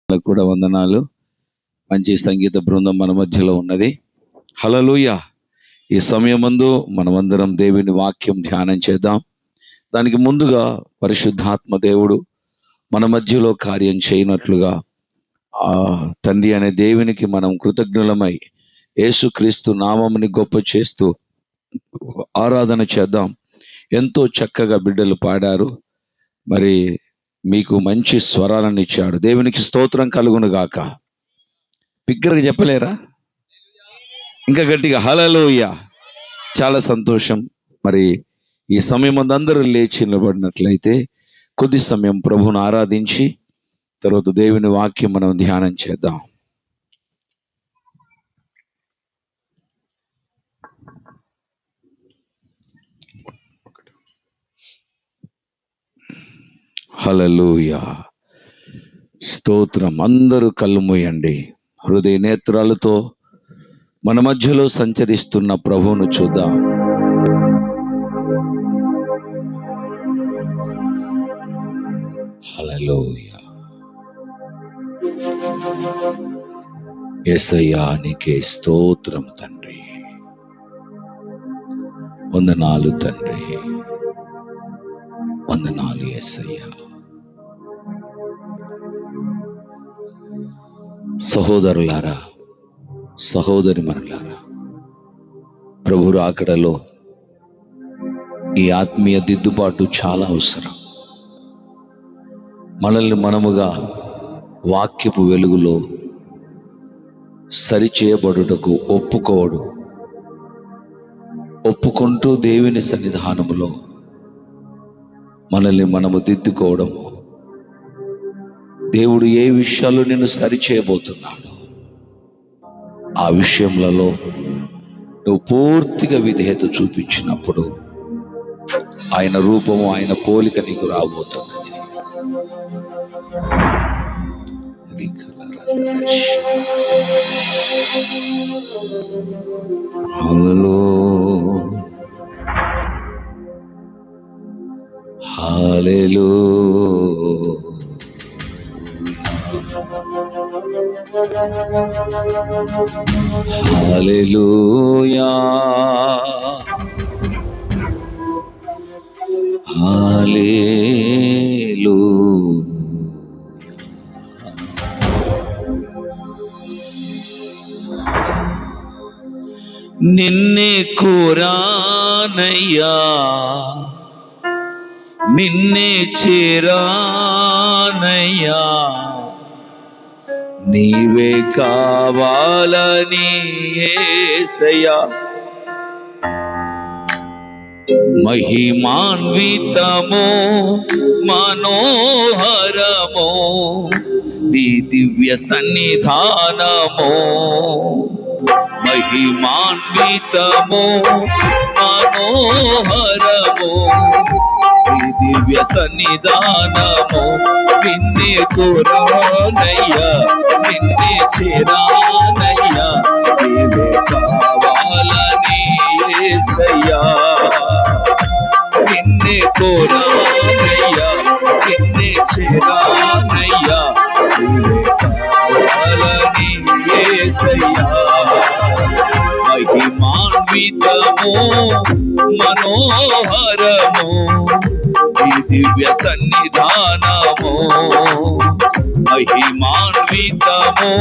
కూడా వందనాలు. మంచి సంగీత బృందం మన మధ్యలో ఉన్నది. హల్లెలూయా. ఈ సమయమందు మనమందరం దేవుని వాక్యం ధ్యానం చేద్దాం. దానికి ముందుగా పరిశుద్ధాత్మ దేవుడు మన మధ్యలో కార్యం చేయనట్లుగా తండ్రి అనే దేవునికి మనం కృతజ్ఞులమై యేసుక్రీస్తు నామముని గొప్ప చేస్తూ ఆరాధన చేద్దాం. ఎంతో చక్కగా బిడ్డలు పాడారు. మరి మీకు మంచి స్వరాలను ఇచ్చాడు. దేవునికి స్తోత్రం కలుగును గాక. బిగ్గరగా చెప్పలేరా? ఇంకా గట్టిగా హల్లెలూయా. చాలా సంతోషం. మరి ఈ సమయం అందరూ లేచి నిలబడినట్లయితే కొద్ది సమయం ప్రభువును ఆరాధించి తర్వాత దేవుని వాక్యం మనం ధ్యానం చేద్దాం. హల్లెలూయా. స్తోత్రం. అందరూ కళ్ళు మూయండి. హృదయ నేత్రాలతో మన మధ్యలో సంచరిస్తున్న ప్రభువును చూద్దాం. హల్లెలూయా. యేసయ్యా నీకే స్తోత్రం తండ్రి. వందనాలు తండ్రి, వందనాలు యేసయ్యా. సహోదరులారా, సహోదరిమణులారా, ప్రభు రాకడలో ఈ ఆత్మీయ దిద్దుబాటు చాలా అవసరం. మనల్ని మనముగా వాక్యపు వెలుగులో సరిచేయబడుటకు ఒప్పుకుంటూ దేవుని సన్నిధానములో మనల్ని మనము దిద్దుకోవడము. దేవుడు ఏ విషయాలు నిన్ను సరిచేయబోతున్నాడు, ఆ విషయములలో నువ్వు పూర్తిగా విధేయత చూపించినప్పుడు ఆయన రూపము, ఆయన పోలిక నీకు రాబోతున్నది. హల్లెలూయా. హల్లెలూయా. హల్లెలూయా. నిన్నే కోరానయ్యా, నిన్నే చేరానయ్యా, నీవే కావాలని యేసయ్యా. మహిమాన్వితమో మనోహరమో నీ దివ్య సన్నిధానమో. మహిమాన్వితమో మనోహరమో నీ దివ్య సన్నిధానమో. నిన్నే కోరానయ్యా, నిన్నే చేరానయ్యా, నీవే కావాలని యేసయ్యా. నిన్నే కోరానయ్యా, నిన్నే చేరానయ్యా, నీవే కావాలని యేసయ్యా. మహిమాన్వితమో మనోహరమో ఈ దివ్య సన్నిధానమో. మహిమాన్వితమో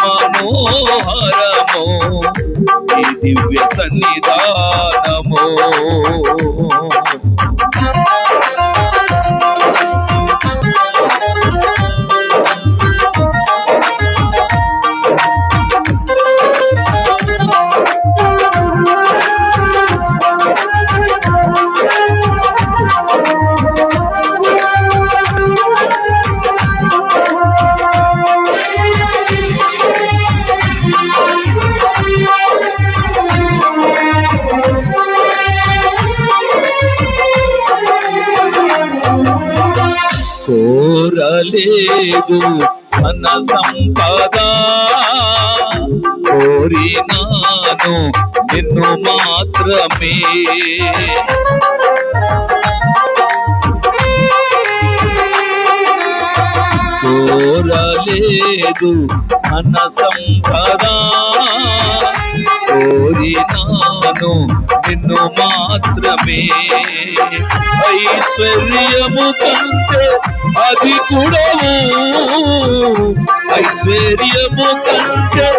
మనోహరమో ఈ దివ్య సన్నిధానమో. కోరలేదు ధన సంపద, కోరినాను నిన్ను మాత్రమే. కోరలేదు మన సంపద, కోరినాను నిన్ను మాత్రమే. ఐశ్వర్యము కంటే అది కూడావు, ఐశ్వర్యము కంటే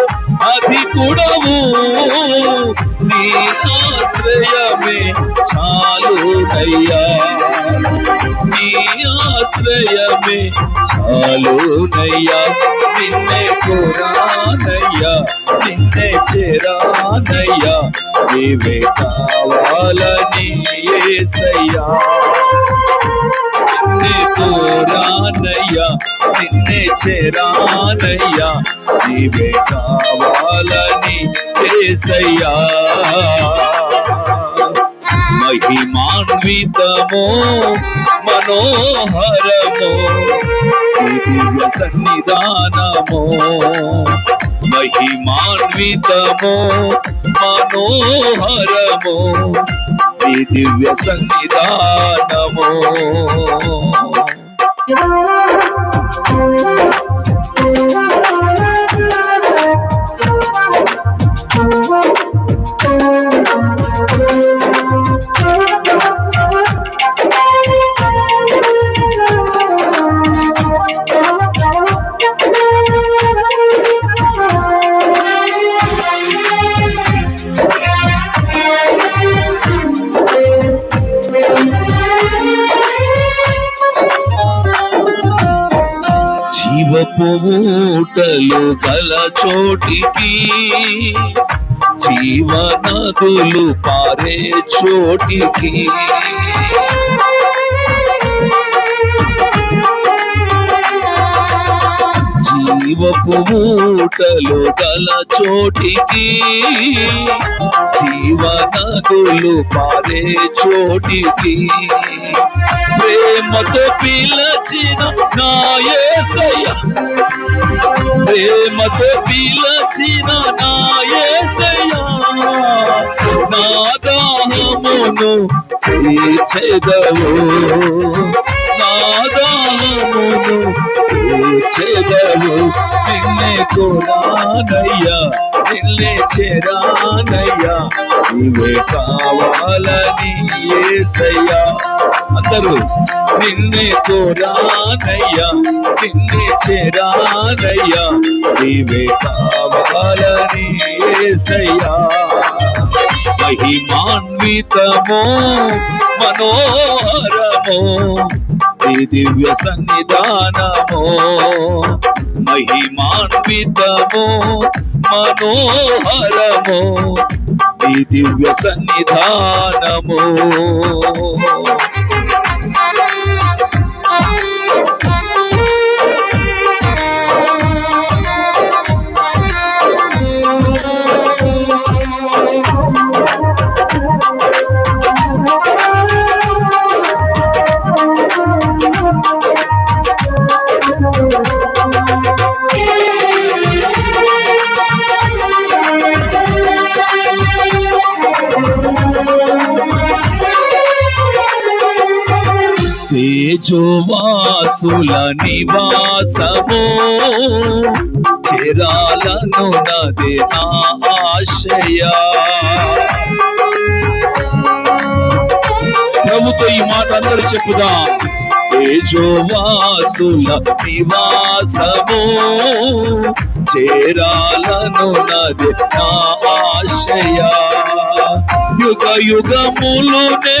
అది కూడావు, నీ ఆశ్రయమే చాలునయ్యా, నీ ఆశ్రయమే చాలునయ్యా. నిన్నే కోరానయ్యా, నిన్నే చేరానయ్యా, నీవే కావాలని యేసయ్యా. నిన్నే కోరానయ్యా, నిన్నే చేరానయ్యా, నీవే కావాలని యేసయ్యా. మహిమాన్వితమో మనోహరమో దివ్య సన్నిధానమో, మహిమాన్వితమో మనోహరమో ఈ దివ్య సన్నిధానమో. జీవపు ఊటలు గల చోటికి, జీవనదులు పారే చోటికి, జీవపు ఊటలు గల చోటికి, జీవనదులు పారే చోటికి, ప్రేమతో పిలచిన నా యేసయ్యా, ప్రేమతో పిలచిన నా యేసయ్యా, నా దాహమును తీర్చెదవు, నా దాహమును తీర్చెదవు. నిన్నే కోరానయ్యా, నిన్నే చేరానయ్యా, నీవే కావాలని యేసయ్యా. అందరూ నిన్నే కోరానయ్యా, నిన్నే చేరానయ్యా, నీవే కావాలని యేసయ్యా. మహిమాన్వితమో మనోహరమో ఈ దివ్య సన్నిధానమో, మహిమాన్వితమో మనోహరమో ఈ దివ్య సన్నిధానమో. తేజోవాసుల నివాసము చేరాలను నదే నా ఆశయా. ప్రభుతో ఈ మాట అందరూ చెప్పుదాం. తేజోవాసుల నివాసము చేరాలను నదే నా ఆశయా. యుగ యుగములునే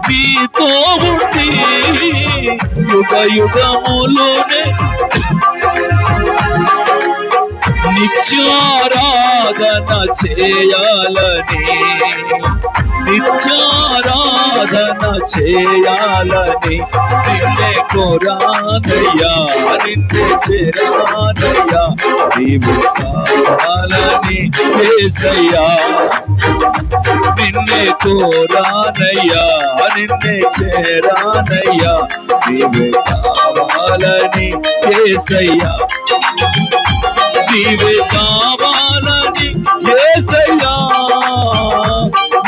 నీతో ఉండి, యుగ యుగములునే నిత్యారాధన చేయాలని, నిత్యారాధన చేయాలని, నిన్నే కోరానయ్యా, నిన్నే చేరానయ్యా, నీవు కావాలని యేసయ్యా. నిన్నే కోరానయ్యా, నిన్నే చేరానయ్యా, నీవే కావాలని యేసయ్యా. నీవే కావాలని యేసయ్యా,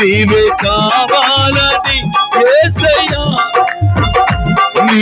నీవే కావాలని యేసయ్యా, నీ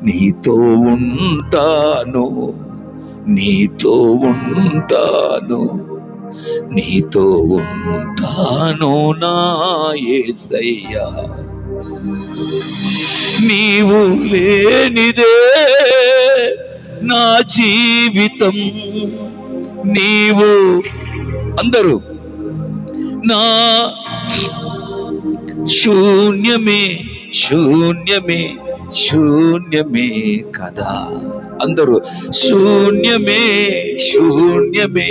నీతో ఉంటాను, నీతో ఉంటాను, నీతో ఉంటాను నా యేసయ్యా. నీవు లేనిదే నా జీవితం, నీవు అందరూ నా శూన్యమే శూన్యమే శూన్యమే కదా. అందరూ శూన్యమే శూన్యమే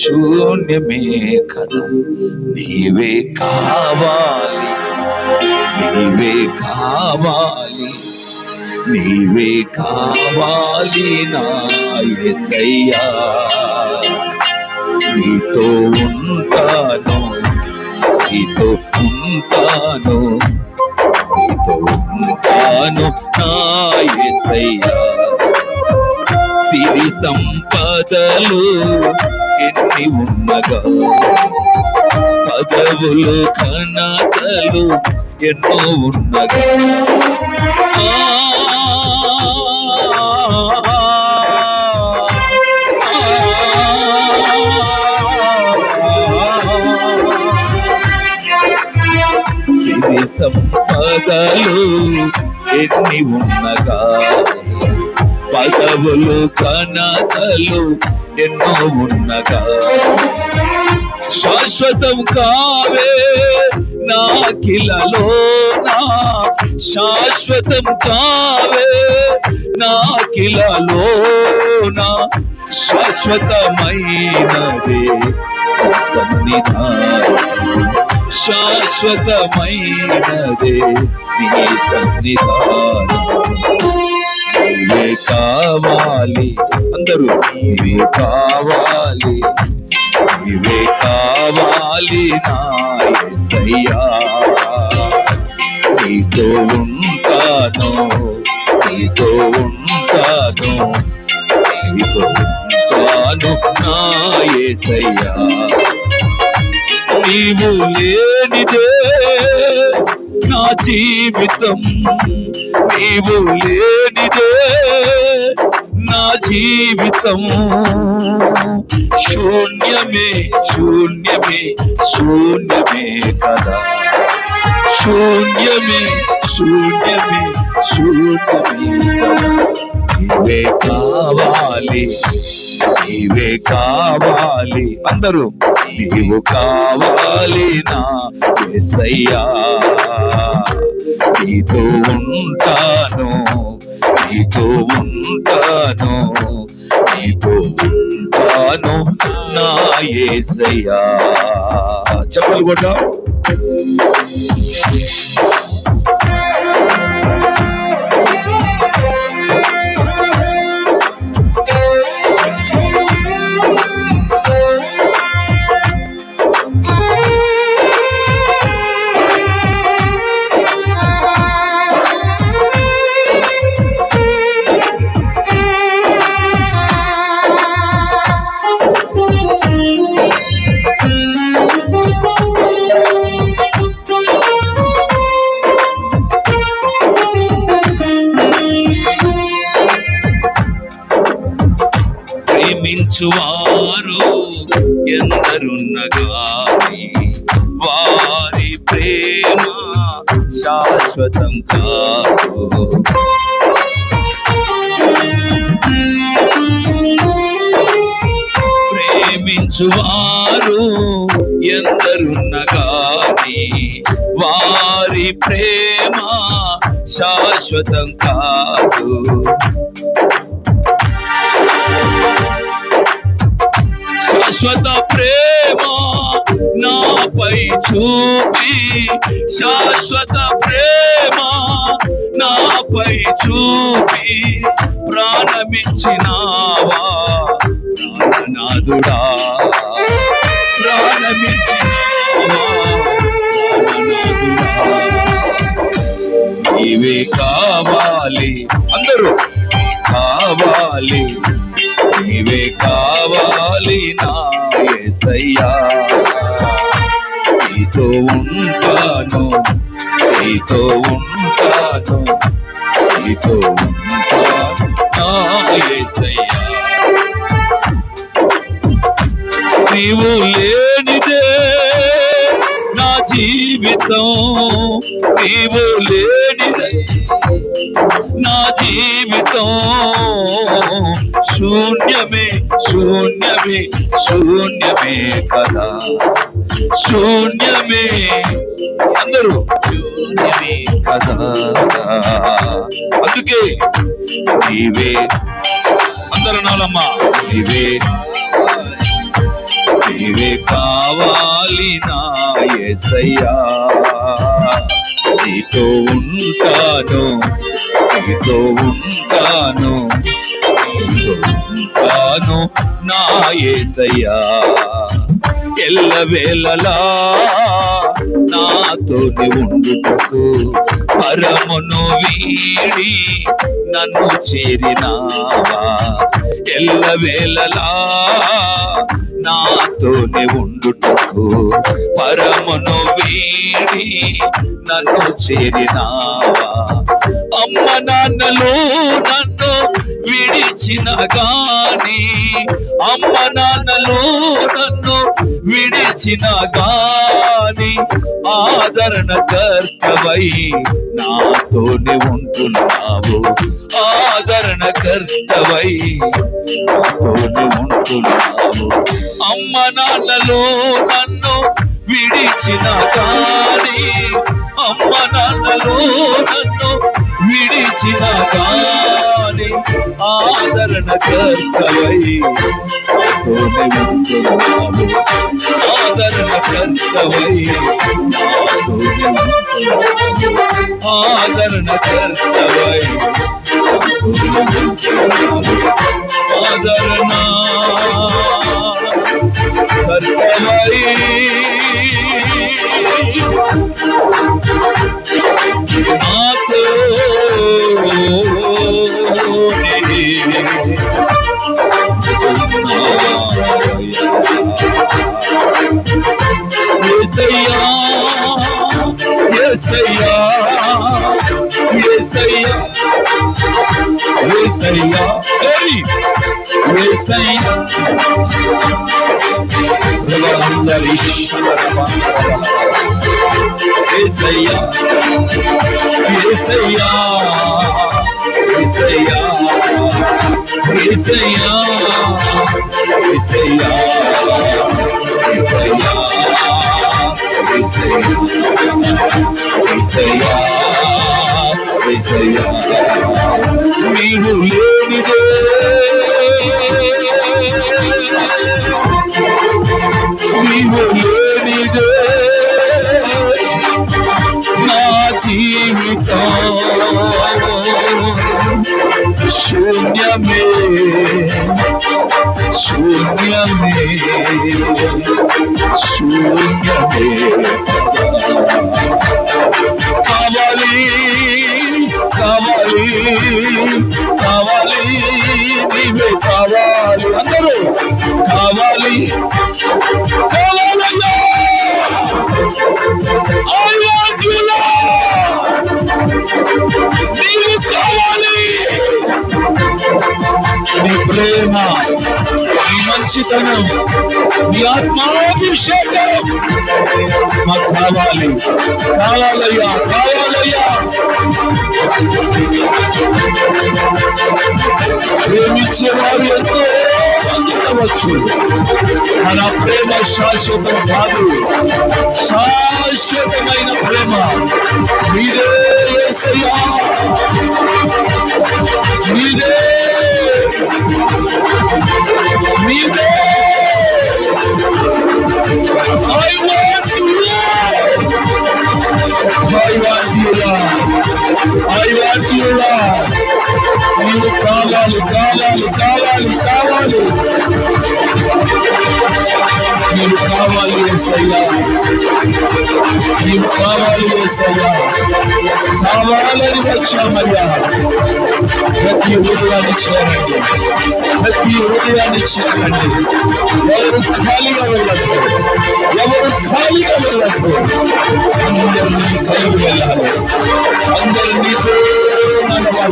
శూన్యమే కదా. నీవే కావాలి, నీవే కావాలి, నీవే కావాలి నా యేసయ్యా. నీతో ఉంటాను, నీతో ఉంటాను, నీతో ఉంటాను నా యేసయ్యా. సిరి సంపదలు ఎన్ని ఉన్నగా, పదవులు ఘనతలు ఎన్నో ఉన్నగా, సిరి సంపదలు ఎన్ని ఉన్నగా, పదవులు ఘనతలు ఎన్నో ఉన్నగా, శాశ్వతం కావే నాకిలలోనా, శాశ్వతం కావే నాకిలలోనా, శాశ్వతమైనదే సన్నిధానం, శాశ్వతమైనదే నీ సన్నిధానం. నీవే కావాలి, అందరూ నీవే కావాలి, నీవే కావాలి నా యేసయ్యా. నీతో ఉంటాను, నీతో ఉంటాను, నీతో ఉంటాను నా యేసయ్యా. నీవు లేనిదే నా జీవితం, నీవు లేనిదే నా జీవితం శూన్యమే శూన్యమే శూన్యమే కదా. శూన్యమే శూన్యమే శూన్యమే కదా. నీవే కావాలి, నీవే కావాలి, అందరూ నీవు కావాలి నా యేసయ్యా. నీతో ఉంటాను, నీతో ఉంటాను, నీతో ఉంటాను నా యేసయ్యా. చెప్పలు కొట్టా. ప్రేమించువారు ఎందరున్నగాని వారి ప్రేమ శాశ్వతం కాదు. ప్రేమించువారు ఎందరున్నగాని వారి ప్రేమ శాశ్వతం కాదు. శాశ్వత ప్రేమ నాపై చూపి, శాశ్వత ప్రేమ నాపై చూపి ప్రాణమిచ్చినావా ప్రాణనాథుడా, ప్రాణమిచ్చినావా ప్రాణనాథుడా. నీవే కావాలి, అందరూ కావాలి, నీవే కావాలి నా యేసయ్యా. నీతో ఉంటాను, నీతో ఉంటాను, నీతో ఉంటాను నీవు లేనిదే నా జీవితం, నీవు లేనిదే నా జీవితం శూన్యమే శూన్యమే శూన్యమే కదా, శూన్యమే అందరూ శూన్యమే కదా. అందుకే నీవే అందరూ నాలమ్మా, నీవే నీవే కావాలి నా యేసయ్యా, నీతో ఉంటాను, నీతో ఉంటాను, నీతో ఉంటాను నా యేసయ్యా. ఎల్లవేళలా నాతోని ఉండుటకు పరమును వీడి నన్ను చేరినావా. ఎల్లవేళలా నాతోని ఉండుటకు పరమును వీడి నన్ను చేరినావా. అమ్మ నాన్నలు నన్ను విడిచిన గాని, అమ్మ నాన్నలు నన్ను విడిచిన గాని ఆదరణ కర్తవై నాతోనే ఉంటున్నావు, ఆదరణ కర్తవై నాతోనే ఉంటున్నావు. అమ్మ నాన్నలు నన్ను విడిచిన గాని, అమ్మ నాన్నలు నన్ను విడిచిన గాని ఆదరణ కర్తవై నాతోనే ఉంటున్నావు, ఆదరణ కర్తవై నాతోనే ఉంటున్నావు, ఆదరణ కర్తవై నాతోనే ఉంటున్నావు, ఆదరణ కర్తవై నాతో యేసయ్యా యేసయ్యా యేసయ్యా యేసయ్యా యేసయ్యా యేసయ్యా యేసయ్యా యేసయ్యా యేసయ్యా యేసయ్యా యేసయ్యా యేసయ్యా యేసయ్యా నీవు లేనిదే నీవు లేనిదే నా జీవితం శూన్యమే శూన్యమే శూన్యమే. కావాలి కావాలి కావాలి నీవే కావాలి, అందరూ కావాలి కావాలయ్యా. నీవు కావాలి, నీ ప్రేమ, నీ మంచితనం, నీ ఆత్మాభిషేకం మాకు కావాలి, కావాలయ్యా కావాలయ్యా. ప్రేమించేవారు ఎంతో ఉండవచ్చు, మన ప్రేమ శాశ్వతం కాదు, శాశ్వతమైన ప్రేమ మీదే యేసయ్యా, మీదే మీదే. I want you, Lord. I want you, Lord. I want you, Lord. నీవు కావాలి కావాలి కావాలి కావాలి, నీవు కావాలి యేసయ్యా, నీవు కావాలి యేసయ్యా. కావాలని వచ్చామయ్యా. ప్రతి హృదయాన్ని చేరండి, ప్రతి హృదయాన్ని చేరండి. ఎవరు ఖాళీగా వెళ్ళద్దు, ఎవరు ఖాళీగా వెళ్ళద్దు. అందరూ నీ కలిగి వెళ్ళాలి, అందరూ నీతో నడవాలి.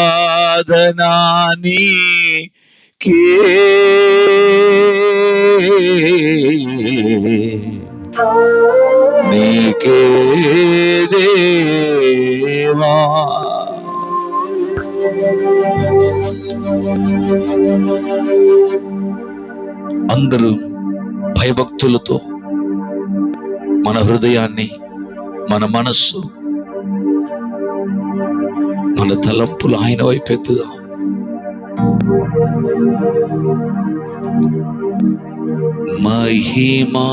ఆరాధనా నీకే నీకే దేవా. అందరూ భయభక్తులతో మన హృదయాన్ని, మన మనస్సు, మన తలంపులు ఆయన వైపు ఎత్తుదాం. మహిమా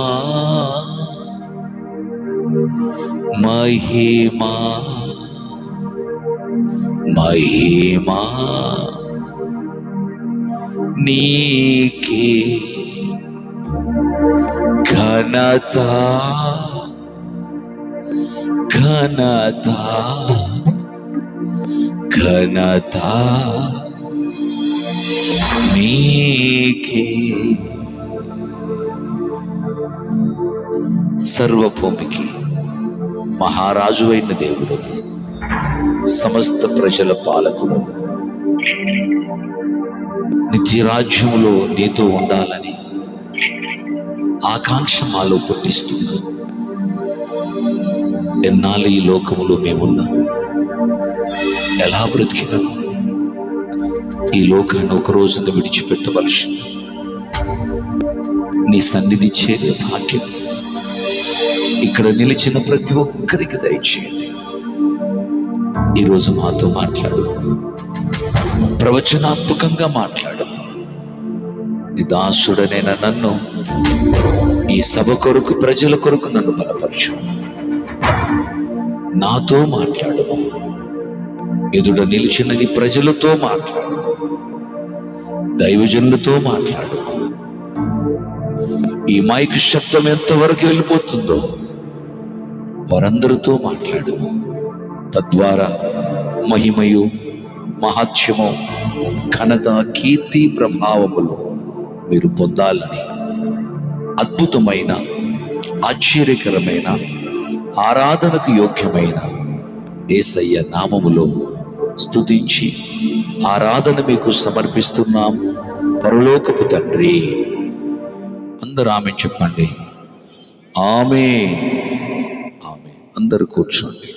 మహిమా మహిమా నీకే, ఘనత ఘనత ఘనత నీకే. సర్వభూమికి మహారాజు అయిన దేవుడు, సమస్త ప్రజల పాలకుడు, నిత్య రాజ్యములో నీతో ఉండాలని ఆకాంక్ష మాలో పుట్టిస్తున్నా. ఎన్నాళ్ళు ఈ లోకములో మేమున్నా, ఎలా బ్రతికినా ఈ లోకాన్ని ఒక రోజున విడిచిపెట్టవలసి, నీ సన్నిధి చేరే భాగ్యం ఇక్కడ నిలిచిన ప్రతి ఒక్కరికి దయచేయండి. ఈరోజు మాతో మాట్లాడు, ప్రవచనాత్మకంగా మాట్లాడు. నీ దాసుడనైన నన్ను, ఈ సభ కొరకు, ప్రజల కొరకు నన్ను బలపరచు. నాతో మాట్లాడు, ఎదుట నిలిచిన నీ ప్రజలతో మాట్లాడు, దైవజనులతో మాట్లాడు. ఈ మైక్ శబ్దం ఎంతవరకు వెళ్ళిపోతుందో వారందరితో మాట్లాడు. తద్వారా మహిమయు, మహాత్మ్యము, ఘనత, కీర్తి, ప్రభావములు మీరు పొందాలని అద్భుతమైన, ఆశ్చర్యకరమైన, ఆరాధనకు యోగ్యమైన యేసయ్య నామములో స్తుతించి ఆరాధన మీకు సమర్పిస్తున్నాం. పరలోకపు తండ్రి. అందరూ ఆమేన్ చెప్పండి. ఆమేన్. ఆమేన్. అందరూ కూర్చోండి.